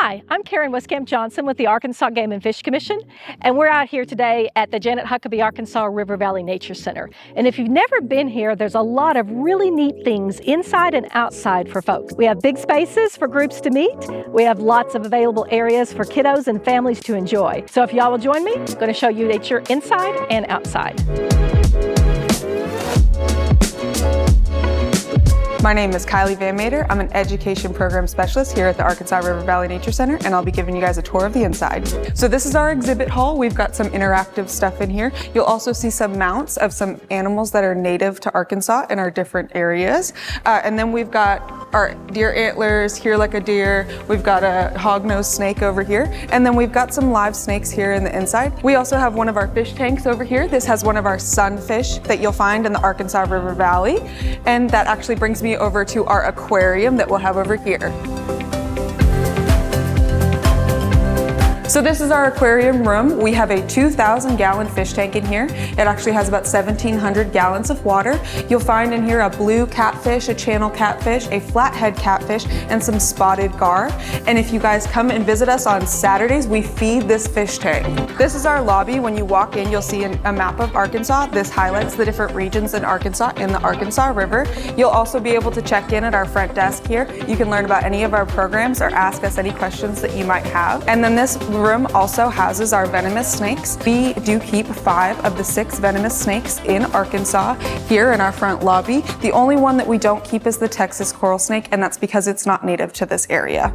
Hi, I'm Karen Westcamp-Johnson with the Arkansas Game and Fish Commission, and we're out here today at the Janet Huckabee Arkansas River Valley Nature Center. And if you've never been here, there's a lot of really neat things inside and outside for folks. We have big spaces for groups to meet. We have lots of available areas for kiddos and families to enjoy. So if y'all will join me, I'm going to show you nature inside and outside. My name is Kylee Van Meter. I'm an education program specialist here at the Arkansas River Valley Nature Center, and I'll be giving you guys a tour of the inside. So this is our exhibit hall. We've got some interactive stuff in here. You'll also see some mounts of some animals that are native to Arkansas in our different areas. And then we've got our deer antlers here like a deer. We've got a hog-nosed snake over here. And then we've got some live snakes here in the inside. We also have one of our fish tanks over here. This has one of our sunfish that you'll find in the Arkansas River Valley. And that actually brings me over to our aquarium that we'll have over here. So this is our aquarium room. We have a 2,000-gallon fish tank in here. It actually has about 1,700 gallons of water. You'll find in here a blue catfish, a channel catfish, a flathead catfish, and some spotted gar. And if you guys come and visit us on Saturdays, we feed this fish tank. This is our lobby. When you walk in, you'll see a map of Arkansas. This highlights the different regions in Arkansas and the Arkansas River. You'll also be able to check in at our front desk here. You can learn about any of our programs or ask us any questions that you might have. And then this room also houses our venomous snakes. We do keep 5 of the 6 venomous snakes in Arkansas here in our front lobby. The only one that we don't keep is the Texas coral snake, and that's because it's not native to this area.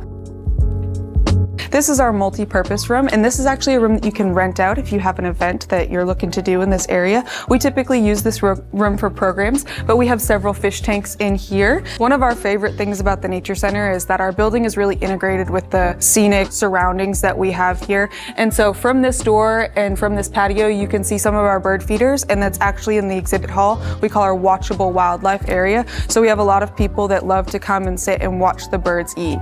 This is our multi-purpose room, and this is actually a room that you can rent out if you have an event that you're looking to do in this area. We typically use this room for programs, but we have several fish tanks in here. One of our favorite things about the Nature Center is that our building is really integrated with the scenic surroundings that we have here. And so from this door and from this patio, you can see some of our bird feeders, and that's actually in the exhibit hall. We call our watchable wildlife area. So we have a lot of people that love to come and sit and watch the birds eat.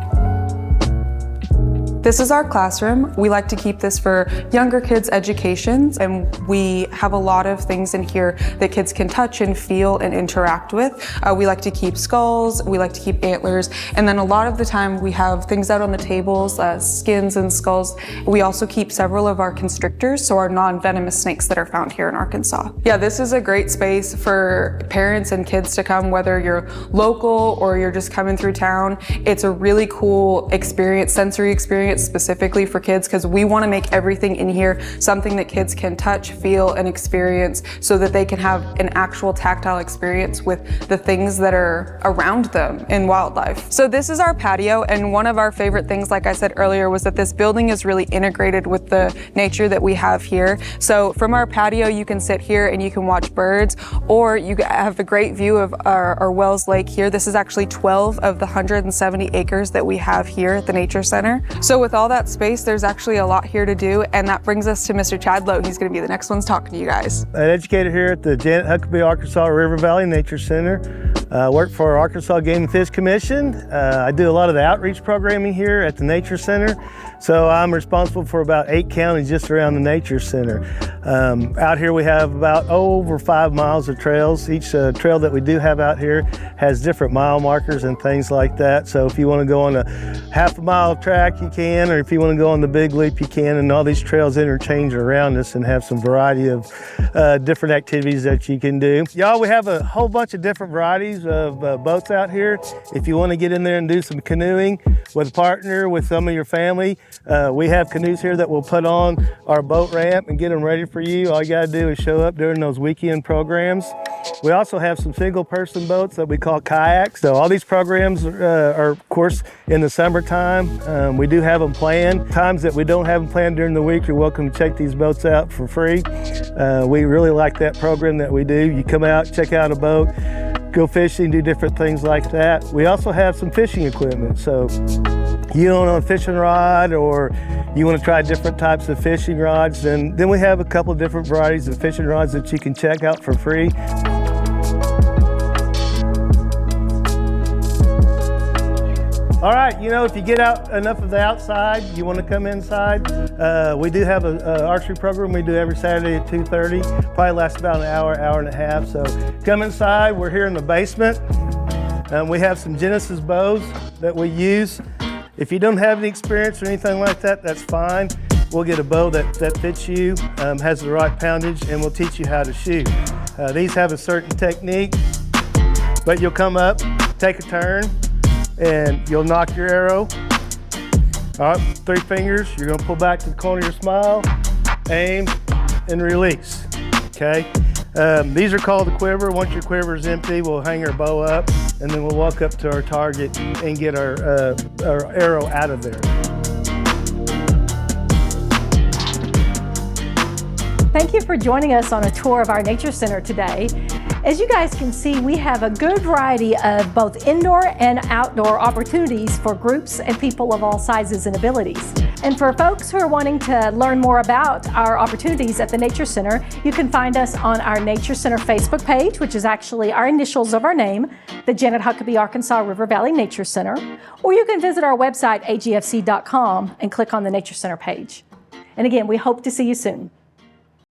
This is our classroom. We like to keep this for younger kids' education, and we have a lot of things in here that kids can touch and feel and interact with. We like to keep skulls, we like to keep antlers, and then a lot of the time we have things out on the tables, skins and skulls. We also keep several of our constrictors, so our non-venomous snakes that are found here in Arkansas. Yeah, this is a great space for parents and kids to come, whether you're local or you're just coming through town. It's a really cool experience, sensory experience, specifically for kids, because we want to make everything in here something that kids can touch, feel, and experience so that they can have an actual tactile experience with the things that are around them in wildlife. So this is our patio, and one of our favorite things, like I said earlier, was that this building is really integrated with the nature that we have here. So from our patio, you can sit here and you can watch birds, or you have a great view of our Wells Lake here. This is actually 12 of the 170 acres that we have here at the Nature Center. So with all that space, there's actually a lot here to do, and that brings us to Mr. Chadlow. He's going to be the next one talking to you guys. An educator here at the Janet Huckabee Arkansas River Valley Nature Center. I work for Arkansas Game and Fish Commission. I do a lot of the outreach programming here at the Nature Center. So I'm responsible for about 8 counties just around the Nature Center. Out here we have about over 5 miles of trails. Each trail that we do have out here has different mile markers and things like that. So if you want to go on a half-a-mile track, you can, or if you want to go on the big leap, you can. And all these trails interchange around us and have some variety of different activities that you can do. Y'all, we have a whole bunch of different varieties of boats out here. If you want to get in there and do some canoeing with a partner, with some of your family, we have canoes here that we'll put on our boat ramp and get them ready for you. All you got to do is show up during those weekend programs. We also have some single-person boats that we call kayaks. So all these programs are, of course, in the summertime. We do have them planned. Times that we don't have them planned during the week, you're welcome to check these boats out for free. We really like that program that we do. You come out, check out a boat, go fishing, do different things like that. We also have some fishing equipment. So you own a fishing rod, or you want to try different types of fishing rods, then we have a couple of different varieties of fishing rods that you can check out for free. All right, you know, if you get out enough of the outside, you want to come inside, we do have an archery program we do every Saturday at 2:30. Probably lasts about an hour, hour and a half. So come inside. We're here in the basement. We have some Genesis bows that we use. If you don't have any experience or anything like that, that's fine. We'll get a bow that fits you, has the right poundage, and we'll teach you how to shoot. These have a certain technique, but you'll come up, take a turn, and you'll knock your arrow. All right, 3 fingers, you're gonna pull back to the corner of your smile, aim, and release, okay? These are called the quiver. Once your quiver is empty, we'll hang our bow up, and then we'll walk up to our target and get our arrow out of there. Thank you for joining us on a tour of our Nature Center today. As you guys can see, we have a good variety of both indoor and outdoor opportunities for groups and people of all sizes and abilities. And for folks who are wanting to learn more about our opportunities at the Nature Center, you can find us on our Nature Center Facebook page, which is actually our initials of our name, the Janet Huckabee Arkansas River Valley Nature Center, or you can visit our website, agfc.com, and click on the Nature Center page. And again, we hope to see you soon.